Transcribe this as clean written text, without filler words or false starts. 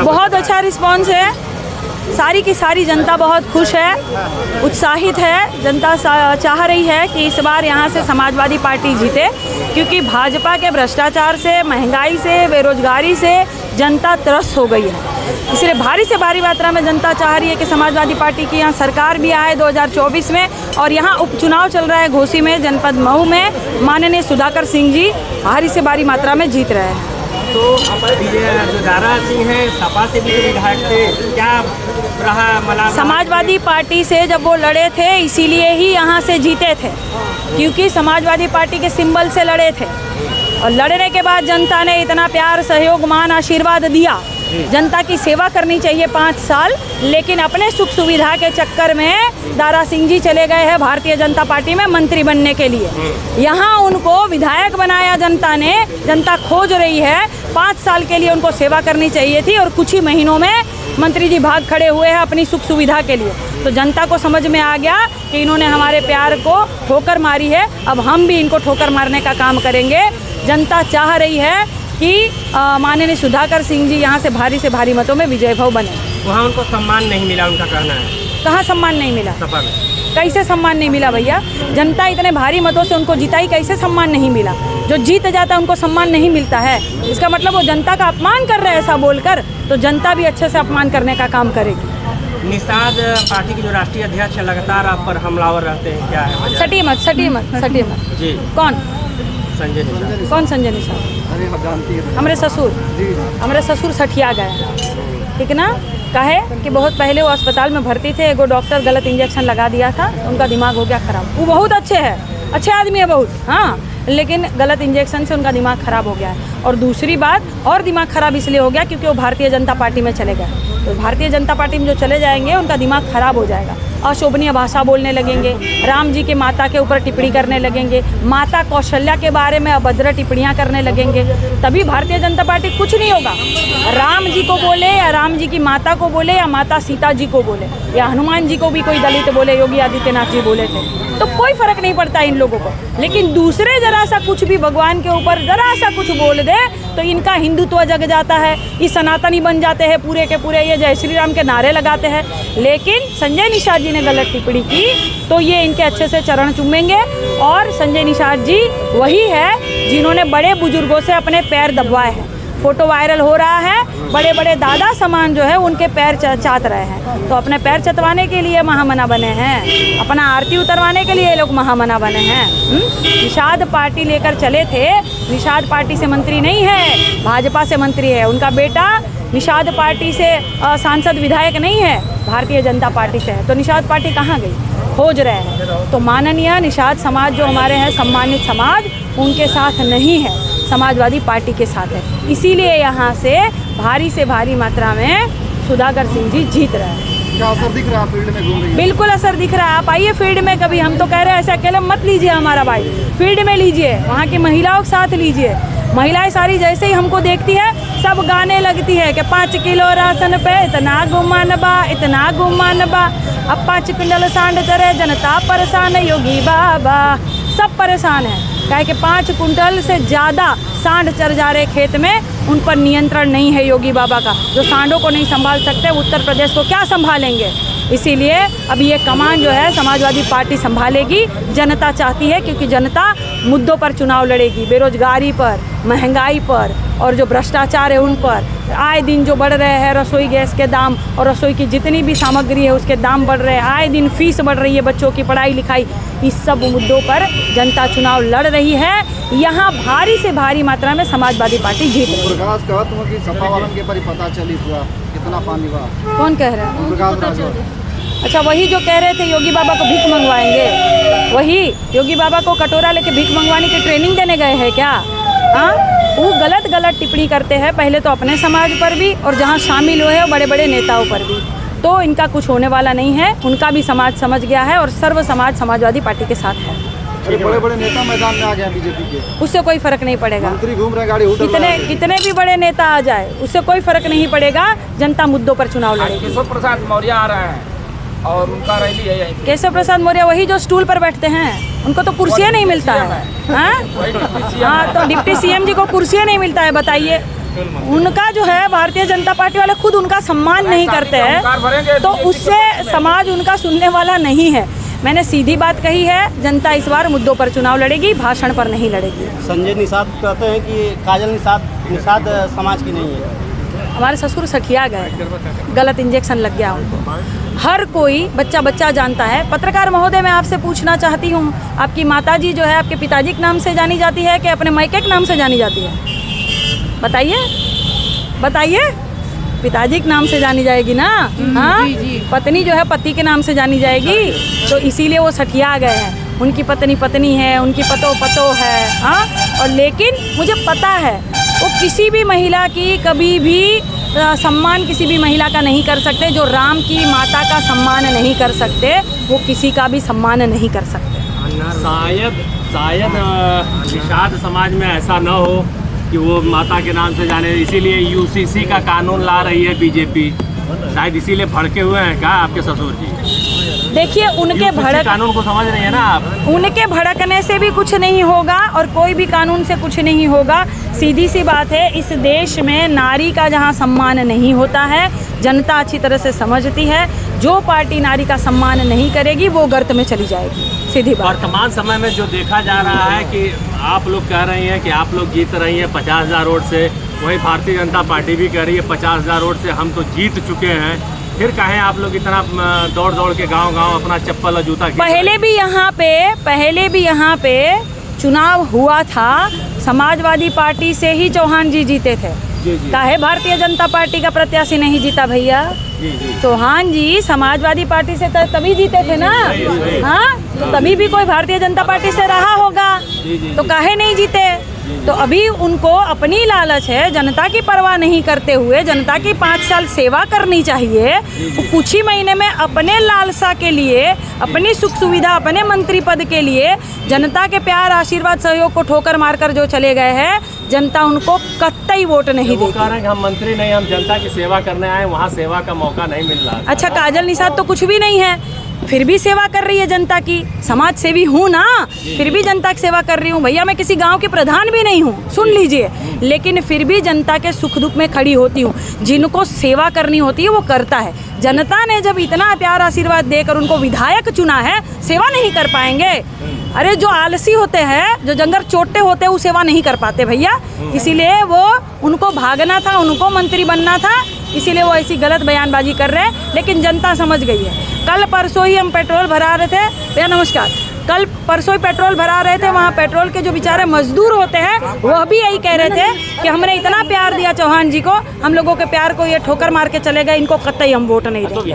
बहुत अच्छा रिस्पांस है। सारी की सारी जनता बहुत खुश है, उत्साहित है। जनता चाह रही है कि इस बार यहाँ से समाजवादी पार्टी जीते, क्योंकि भाजपा के भ्रष्टाचार से, महंगाई से, बेरोजगारी से जनता त्रस्त हो गई है। इसलिए भारी से भारी मात्रा में जनता चाह रही है कि समाजवादी पार्टी की यहाँ सरकार भी आए 2024 में। और यहाँ उपचुनाव चल रहा है घोसी में, जनपद मऊ में, माननीय सुधाकर सिंह जी भारी से भारी मात्रा में जीत रहे हैं। तो जो दारा सिंह है सपा से भी विधायक थे, क्या रहा मला? समाजवादी पार्टी से जब वो लड़े थे इसीलिए ही यहाँ से जीते थे, क्योंकि समाजवादी पार्टी के सिंबल से लड़े थे। और लड़ने के बाद जनता ने इतना प्यार, सहयोग, मान, आशीर्वाद दिया। जनता की सेवा करनी चाहिए 5 साल, लेकिन अपने सुख सुविधा के चक्कर में दारा सिंह जी चले गए हैं भारतीय जनता पार्टी में मंत्री बनने के लिए। यहाँ उनको विधायक बनाया जनता ने। जनता खोज रही है 5 साल के लिए उनको सेवा करनी चाहिए थी, और कुछ ही महीनों में मंत्री जी भाग खड़े हुए हैं अपनी सुख सुविधा के लिए। तो जनता को समझ में आ गया कि इन्होंने हमारे प्यार को ठोकर मारी है, अब हम भी इनको ठोकर मारने का काम करेंगे। जनता चाह रही है कि माननीय सुधाकर सिंह जी यहाँ से भारी मतों में विजय भव बने। वहाँ उनको सम्मान नहीं मिला, उनका कहना है। कहाँ सम्मान नहीं मिला? सपा में कैसे सम्मान नहीं मिला भैया? जनता इतने भारी मतों से उनको जिताई, कैसे सम्मान नहीं मिला? जो जीत जाता है उनको सम्मान नहीं मिलता है, इसका मतलब वो जनता का अपमान कर रहे हैं ऐसा बोलकर। तो जनता भी अच्छे से अपमान करने का काम करेगी। निषाद पार्टी के जो राष्ट्रीय अध्यक्ष लगातार आप पर हमलावर रहते हैं, क्या है? सटी मत जी। कौन? संजय निषाद। कौन संजय निषाद? हमारे ससुर सठिया गए, ठीक ना? कहे कि बहुत पहले वो अस्पताल में भर्ती थे, एगो डॉक्टर गलत इंजेक्शन लगा दिया था, उनका दिमाग हो गया खराब। वो बहुत अच्छे हैं, अच्छे आदमी है बहुत, हाँ, लेकिन गलत इंजेक्शन से उनका दिमाग खराब हो गया है। और दूसरी बात, और दिमाग खराब इसलिए हो गया क्योंकि वो भारतीय जनता पार्टी में चले गए। तो भारतीय जनता पार्टी में जो चले जाएंगे उनका दिमाग खराब हो जाएगा, अशोभनीय भाषा बोलने लगेंगे, राम जी के माता के ऊपर टिप्पणी करने लगेंगे, माता कौशल्या के बारे में अभद्र टिप्पणियां करने लगेंगे। तभी भारतीय जनता पार्टी कुछ नहीं होगा। राम जी को बोले या राम जी की माता को बोले या माता सीता जी को बोले या हनुमान जी को भी कोई दलित बोले, योगी आदित्यनाथ जी बोले थे, तो कोई फर्क नहीं पड़ता इन लोगों को। लेकिन दूसरे जरा सा कुछ भी भगवान के ऊपर जरा सा कुछ बोल दे तो इनका हिंदुत्व जग जाता है, ये सनातनी बन जाते हैं पूरे के पूरे, ये जय श्री राम के नारे लगाते हैं। लेकिन संजय निषाद जी ने गलत टिप्पणी की तो ये इनके अच्छे से चरण चूमेंगे। और संजय निषाद जी वही है जिन्होंने बड़े बुजुर्गों से अपने पैर दबवाए हैं। फोटो वायरल हो रहा है, बड़े बड़े दादा समान जो है उनके पैर चाट रहे हैं। तो अपने पैर चतवाने के लिए महामना बने हैं, अपना आरती उतरवाने के लिए ये लोग महामना बने हैं। निषाद पार्टी लेकर चले थे, निषाद पार्टी से मंत्री नहीं है, भाजपा से मंत्री है। उनका बेटा निषाद पार्टी से सांसद विधायक नहीं है, भारतीय जनता पार्टी से है। तो निषाद पार्टी कहाँ गई? खोज रहे हैं। तो माननीय निषाद समाज जो हमारे हैं, सम्मानित समाज, उनके साथ नहीं है, समाजवादी पार्टी के साथ है। इसीलिए यहाँ से भारी मात्रा में सुधाकर सिंह जी जीत रहे हैं। क्या असर दिख रहा है फील्ड में घूम रही है? बिल्कुल असर दिख रहा है। आप आइए फील्ड में कभी, हम तो कह रहे हैं ऐसे अकेले मत लीजिए हमारा भाई, फील्ड में लीजिए, वहाँ की महिलाओं के साथ लीजिए। महिलाएं सारी जैसे ही हमको देखती है सब गाने लगती है कि 5 किलो राशन पे इतना गुमान बा, इतना गुमान बा, अब 5 क्विंटल सांड करे जनता परेशान, योगी बाबा। सब परेशान है, क्या कि 5 कुंटल से ज़्यादा सांड चर जा रहे खेत में, उन पर नियंत्रण नहीं है योगी बाबा का। जो सांडों को नहीं संभाल सकते, उत्तर प्रदेश को क्या संभालेंगे? इसीलिए अब ये कमान जो है समाजवादी पार्टी संभालेगी। जनता चाहती है, क्योंकि जनता मुद्दों पर चुनाव लड़ेगी, बेरोजगारी पर, महंगाई पर और जो भ्रष्टाचार है उन पर। आए दिन जो बढ़ रहे हैं रसोई गैस के दाम और रसोई की जितनी भी सामग्री है उसके दाम बढ़ रहे हैं, आए दिन फीस बढ़ रही है, बच्चों की पढ़ाई लिखाई, इस सब मुद्दों पर जनता चुनाव लड़ रही है। यहाँ भारी से भारी मात्रा में समाजवादी पार्टी जीत रही है। प्रकाश कहत हो कि सपा वालन के परी पता चली हुआ कितना पानी बा? कौन कह रहा है? प्रकाश राजौर। अच्छा, वही जो कह रहे थे योगी बाबा को भीख मंगवाएंगे, वही योगी बाबा को कटोरा लेके भीख मंगवाने की ट्रेनिंग देने गए हैं क्या? हाँ, वो गलत टिप्पणी करते हैं, पहले तो अपने समाज पर भी और जहाँ शामिल हुए हैं बड़े बड़े नेताओं पर भी। तो इनका कुछ होने वाला नहीं है, उनका भी समाज समझ गया है और सर्व समाज समाजवादी पार्टी के साथ है। अरे बड़े बड़े नेता मैदान में आ गए बीजेपी के, उससे कोई फर्क नहीं पड़ेगा। मंत्री घूम रहे, गाड़ी कितने भी बड़े नेता आ जाए उससे कोई फर्क नहीं पड़ेगा। जनता मुद्दों पर चुनाव लड़ेगी। केशव प्रसाद मौर्य आ रहे हैं और उनका रैली है यहीं। केशव प्रसाद मौर्य वही जो स्टूल पर बैठते हैं, उनको तो कुर्सियाँ नहीं मिलता है। हाँ, तो डिप्टी सीएम जी को कुर्सियाँ नहीं मिलता है, बताइए। उनका जो है भारतीय जनता पार्टी वाले खुद उनका सम्मान नहीं करते हैं, तो उससे समाज उनका सुनने वाला नहीं है। मैंने सीधी बात कही है, जनता इस बार मुद्दों पर चुनाव लड़ेगी, भाषण पर नहीं लड़ेगी। संजय निषाद कहते हैं कि काजल निषाद समाज की नहीं है। हमारे ससुर सठिया गए, गलत इंजेक्शन लग गया उनको। हर कोई बच्चा बच्चा जानता है। पत्रकार महोदय, मैं आपसे पूछना चाहती हूँ, आपकी माताजी जो है आपके पिताजी के नाम से जानी जाती है कि अपने मायके के नाम से जानी जाती है? बताइए बताइए। पिताजी के नाम से जानी जाएगी ना? हाँ, पत्नी जो है पति के नाम से जानी जाएगी, तो इसीलिए वो सठिया गए हैं। उनकी पत्नी है, उनकी पतो है। हाँ, और लेकिन मुझे पता है वो किसी भी महिला की कभी भी सम्मान किसी भी महिला का नहीं कर सकते। जो राम की माता का सम्मान नहीं कर सकते, वो किसी का भी सम्मान नहीं कर सकते। शायद निषाद समाज में ऐसा न हो कि वो माता के नाम से जाने, इसीलिए यूसीसी का कानून ला रही है बीजेपी। शायद इसीलिए भड़के हुए हैं क्या आपके ससुर जी? देखिए, उनके भड़क कानून को समझ रही है ना आप? उनके भड़कने से भी कुछ नहीं होगा और कोई भी कानून से कुछ नहीं होगा। सीधी सी बात है, इस देश में नारी का जहां सम्मान नहीं होता है, जनता अच्छी तरह से समझती है। जो पार्टी नारी का सम्मान नहीं करेगी वो गर्त में चली जाएगी, सीधी बात। वर्तमान समय में जो देखा जा रहा है कि आप लोग कह रही हैं कि आप लोग जीत रही हैं 50,000 वोट से, वही भारतीय जनता पार्टी भी कह रही है 50,000 वोट से हम तो जीत चुके हैं, फिर कहें आप लोग इतना दौड़ के गांव अपना चप्पल और जूता पहले भी यहाँ पे चुनाव हुआ था, समाजवादी पार्टी से ही चौहान जी जीते थे। काहे भारतीय जनता पार्टी का प्रत्याशी नहीं जीता भैया? चौहान जी समाजवादी पार्टी से तभी जीते थे ना। हाँ, तो तभी भी कोई भारतीय जनता पार्टी से रहा होगा, तो काहे नहीं जीते? तो अभी उनको अपनी लालच है, जनता की परवाह नहीं करते हुए जनता की 5 साल सेवा करनी चाहिए। तो कुछ ही महीने में अपने लालसा के लिए, अपनी सुख सुविधा, अपने मंत्री पद के लिए जनता के प्यार, आशीर्वाद, सहयोग को ठोकर मारकर जो चले गए हैं, जनता उनको कतई वोट नहीं देगी। कह रहे हैं कि हम मंत्री नहीं, हम जनता की सेवा करने आए, वहाँ सेवा का मौका नहीं मिल रहा। अच्छा, काजल निषाद तो कुछ भी नहीं है, फिर भी सेवा कर रही है जनता की। समाज सेवी हूँ ना, फिर भी जनता की सेवा कर रही हूँ भैया। मैं किसी गांव की प्रधान भी नहीं हूँ, सुन लीजिए, लेकिन फिर भी जनता के सुख दुख में खड़ी होती हूँ। जिनको सेवा करनी होती है वो करता है। जनता ने जब इतना प्यार आशीर्वाद देकर उनको विधायक चुना है, सेवा नहीं कर पाएंगे? अरे जो आलसी होते हैं, जो जंगल चोटे होते हैं, वो सेवा नहीं कर पाते भैया। इसीलिए वो उनको भागना था, उनको मंत्री बनना था, इसीलिए वो ऐसी गलत बयानबाजी कर रहे हैं। लेकिन जनता समझ गई है। कल परसों ही हम पेट्रोल भरा रहे थे भैया, नमस्कार, कल परसों ही पेट्रोल भरा रहे थे, वहाँ पेट्रोल के जो बेचारे मजदूर होते हैं वह भी यही कह रहे थे कि हमने इतना प्यार दिया चौहान जी को, हम लोगों के प्यार को ये ठोकर मार के चले गए, इनको कतई हम वोट नहीं देंगे।